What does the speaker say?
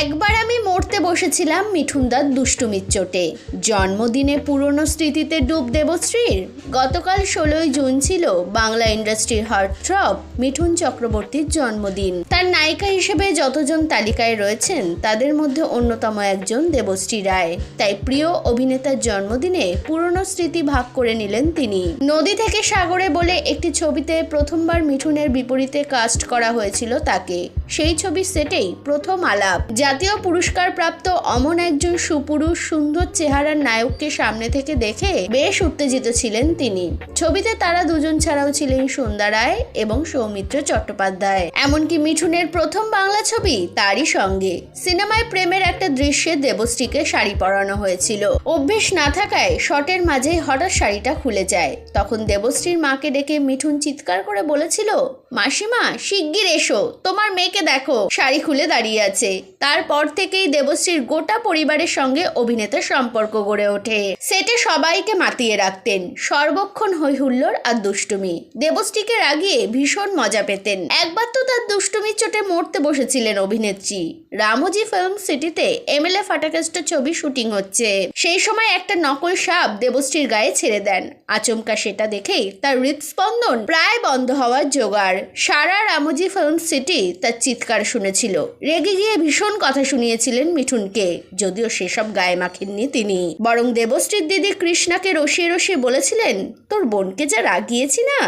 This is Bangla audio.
একবার আমি মরতে বসেছিলাম মিঠুনদার দুষ্টুমির চোটে। জন্মদিনে পুরনো স্মৃতিতে ডুব দেবশ্রীর। গতকাল 16ই জুন ছিল বাংলা ইন্ডাস্ট্রির হার্টথ্রব মিঠুন চক্রবর্তীর জন্মদিন। তার নায়িকা হিসেবে যতজন তালিকায় রয়েছেন তাদের মধ্যে অন্যতম একজন দেবশ্রী রায়। তাই প্রিয় অভিনেতার জন্মদিনে পুরনো স্মৃতি ভাগ করে নিলেন তিনি। নদী থেকে সাগরে বলে একটি ছবিতে প্রথমবার মিঠুনের বিপরীতে কাস্ট করা হয়েছিল তাকে। সেই ছবির সেটেই প্রথম আলাপ। জাতীয় পুরস্কার প্রাপ্ত অমন একজন সুপুরুষ সুন্দর চেহারার নায়ককে সামনে থেকে দেখে বেশ উত্তেজিত ছিলেন তিনি। ছবিতে তারা দুজন ছাড়াও ছিলেন সন্ধ্যা রায় এবং সৌমিত্র চট্টোপাধ্যায়। এমনকি মিঠুনের প্রথম বাংলা ছবি তারই সঙ্গে। সিনেমায় প্রেমের একটা দৃশ্যে দেবশ্রীকে শাড়ি পরানো হয়েছিল। অভ্যেস না থাকায় শটের মাঝেই হঠাৎ শাড়িটা খুলে যায়। তখন দেবশ্রীর মাকে ডেকে মিঠুন চিৎকার করে বলেছিল, মাসিমা শিগগির এসো, তোমার মেয়েকে দেখো শাড়ি খুলে দাঁড়িয়ে আছে। তারপর থেকেই দেবশ্রীর গোটা পরিবারের সঙ্গে অভিনেতার সম্পর্ক গড়ে ওঠে। সেটে সবাইকে মাতিয়ে রাখতেন, সর্বক্ষণ হই হুল্লোড় আর দুষ্টুমি। দেবশ্রীকে রাগিয়ে ভীষণ মজা পেতেন। একবার তো তার দুষ্টুমির চোটে মরতে বসেছিলেন অভিনেত্রী। রামোজি ফিল্ম সিটিতে এমএলএ ফাটাকেস্টের ছবি শুটিং হচ্ছে। সেই সময় একটা নকল সাপ দেবশ্রীর গায়ে ছেড়ে দেন। আচমকা সেটা দেখেই তার হৃদস্পন্দন প্রায় বন্ধ হওয়ার জোগাড়। সারা রামোজি ফিল্ম সিটি তার চিৎকার শুনেছিল। রেগে গিয়ে ভীষণ কথা শুনিয়েছিলেন মিঠুনকে, যদিও সেসব গায়ে মাখেননি তিনি। বরং দেবশ্রীর দিদি কৃষ্ণাকে রসিয়ে রসিয়ে বলেছিলেন, তোর বোনকে যা রাগিয়েছি না।